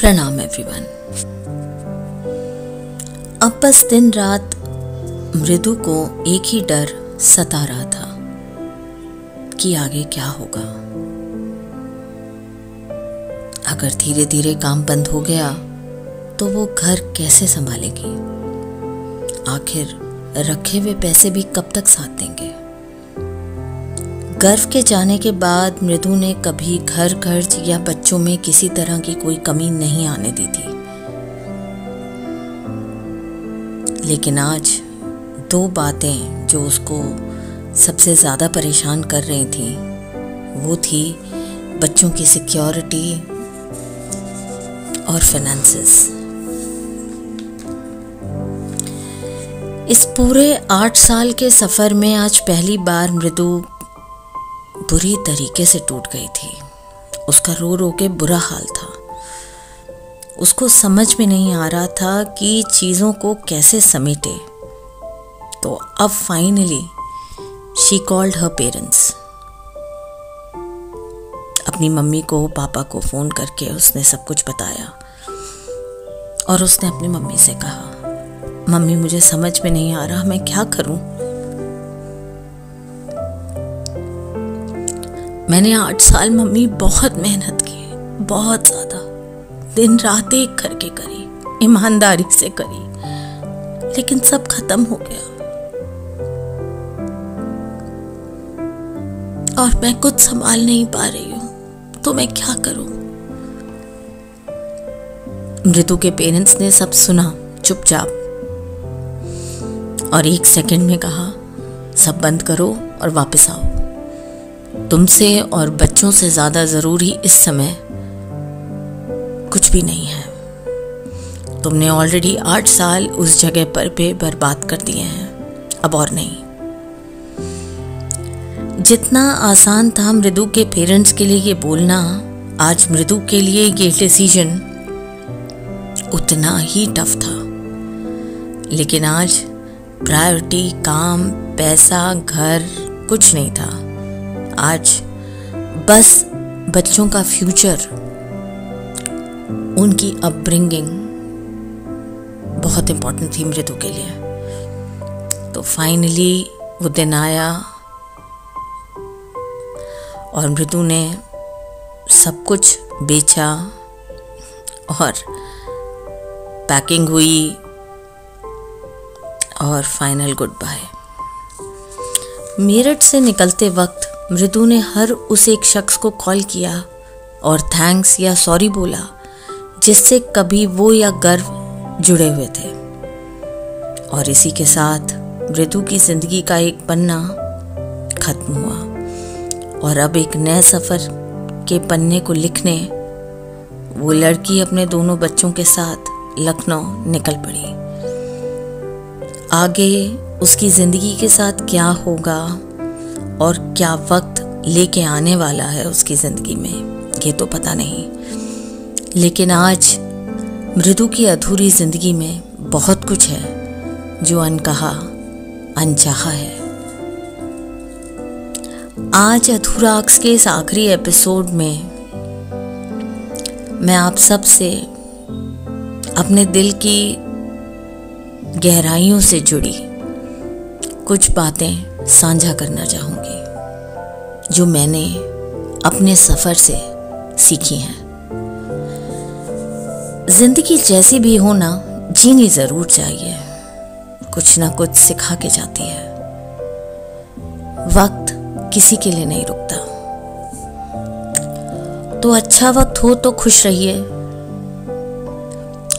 प्रणाम एवरीवन। अब बस दिन रात मृदु को एक ही डर सता रहा था कि आगे क्या होगा। अगर धीरे धीरे काम बंद हो गया तो वो घर कैसे संभालेगी? आखिर रखे हुए पैसे भी कब तक साथ देंगे? गर्व के जाने के बाद मृदु ने कभी घर खर्च या बच्चों में किसी तरह की कोई कमी नहीं आने दी थी। लेकिन आज दो बातें जो उसको सबसे ज़्यादा परेशान कर रही थी वो थी बच्चों की सिक्योरिटी और फाइनेंसेस। इस पूरे 8 साल के सफ़र में आज पहली बार मृदु बुरी तरीके से टूट गई थी। उसका रो रो के बुरा हाल था। उसको समझ में नहीं आ रहा था कि चीज़ों को कैसे समेटे। तो अब finally she called her parents. अपनी मम्मी को पापा को फ़ोन करके उसने सब कुछ बताया और उसने अपनी मम्मी से कहा, मम्मी मुझे समझ में नहीं आ रहा, मैं क्या करूं? मैंने 8 साल मम्मी बहुत मेहनत की, बहुत ज़्यादा, दिन रात एक करके करी, ईमानदारी से करी, लेकिन सब खत्म हो गया और मैं कुछ संभाल नहीं पा रही हूँ, तो मैं क्या करूँ? मृदु के पेरेंट्स ने सब सुना चुपचाप और 1 सेकंड में कहा, सब बंद करो और वापस आओ। तुमसे और बच्चों से ज़्यादा ज़रूरी इस समय कुछ भी नहीं है। तुमने ऑलरेडी 8 साल उस जगह पर पे बर्बाद कर दिए हैं, अब और नहीं। जितना आसान था मृदु के पेरेंट्स के लिए ये बोलना, आज मृदु के लिए ये डिसीजन उतना ही टफ था। लेकिन आज प्रायोरिटी काम, पैसा, घर कुछ नहीं था। आज बस बच्चों का फ्यूचर, उनकी अपब्रिंगिंग बहुत इम्पोर्टेंट थी मृदु के लिए। तो फाइनली वो दिन आया और मृदु ने सब कुछ बेचा और पैकिंग हुई और फाइनल गुड बाय। मेरठ से निकलते वक्त मृदु ने हर उस एक शख्स को कॉल किया और थैंक्स या सॉरी बोला जिससे कभी वो या गर्व जुड़े हुए थे। और इसी के साथ मृदु की जिंदगी का एक पन्ना खत्म हुआ और अब एक नए सफ़र के पन्ने को लिखने वो लड़की अपने दोनों बच्चों के साथ लखनऊ निकल पड़ी। आगे उसकी ज़िंदगी के साथ क्या होगा और क्या वक्त लेके आने वाला है उसकी ज़िंदगी में, ये तो पता नहीं। लेकिन आज मृदु की अधूरी ज़िंदगी में बहुत कुछ है जो अनकहा, अनचाहा है। आज अधूरा अक्स के इस आखिरी एपिसोड में मैं आप सब से अपने दिल की गहराइयों से जुड़ी कुछ बातें साझा करना चाहूँगी जो मैंने अपने सफ़र से सीखी हैं। ज़िंदगी जैसी भी हो ना, जीनी ज़रूर चाहिए, कुछ ना कुछ सिखा के जाती है। वक्त किसी के लिए नहीं रुकता। तो अच्छा वक्त हो तो खुश रहिए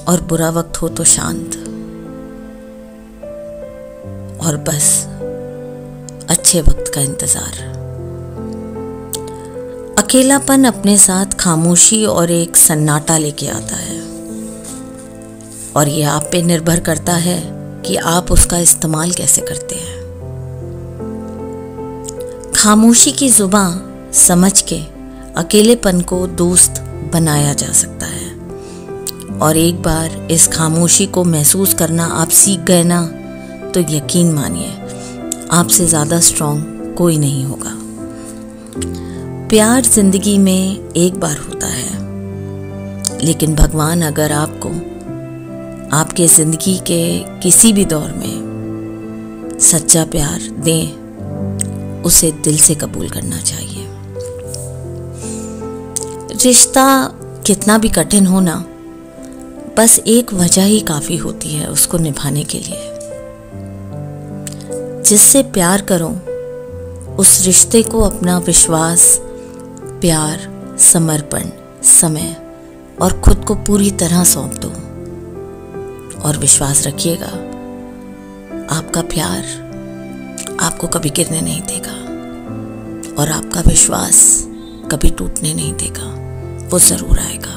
और बुरा वक्त हो तो शांत, और बस अच्छे वक्त का इंतज़ार। अकेलापन अपने साथ खामोशी और एक सन्नाटा लेके आता है और ये आप पे निर्भर करता है कि आप उसका इस्तेमाल कैसे करते हैं। खामोशी की जुबान समझ के अकेलेपन को दोस्त बनाया जा सकता है और एक बार इस खामोशी को महसूस करना आप सीख गए ना, तो यकीन मानिए आपसे ज़्यादा स्ट्रॉन्ग कोई नहीं होगा। प्यार जिंदगी में एक बार होता है, लेकिन भगवान अगर आपको आपके ज़िंदगी के किसी भी दौर में सच्चा प्यार दें, उसे दिल से कबूल करना चाहिए। रिश्ता कितना भी कठिन हो ना, बस एक वजह ही काफ़ी होती है उसको निभाने के लिए। जिससे प्यार करो उस रिश्ते को अपना विश्वास, प्यार, समर्पण, समय और खुद को पूरी तरह सौंप दो। और विश्वास रखिएगा, आपका प्यार आपको कभी गिरने नहीं देगा और आपका विश्वास कभी टूटने नहीं देगा। वो ज़रूर आएगा,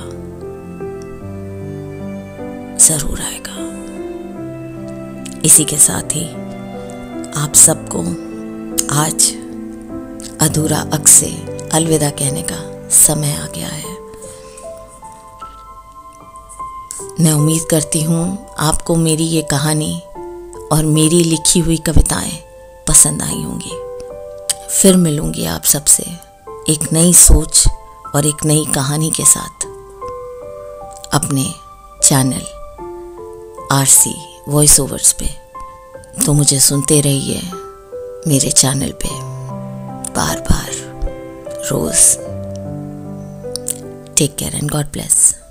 ज़रूर आएगा। इसी के साथ ही आप सबको आज अधूरा अक्स से अलविदा कहने का समय आ गया है। मैं उम्मीद करती हूँ आपको मेरी ये कहानी और मेरी लिखी हुई कविताएं पसंद आई होंगी। फिर मिलूंगी आप सबसे एक नई सोच और एक नई कहानी के साथ अपने चैनल RC वॉइस ओवर्स पे। तो मुझे सुनते रहिए मेरे चैनल पे बार बार रोज़। Take care and God bless.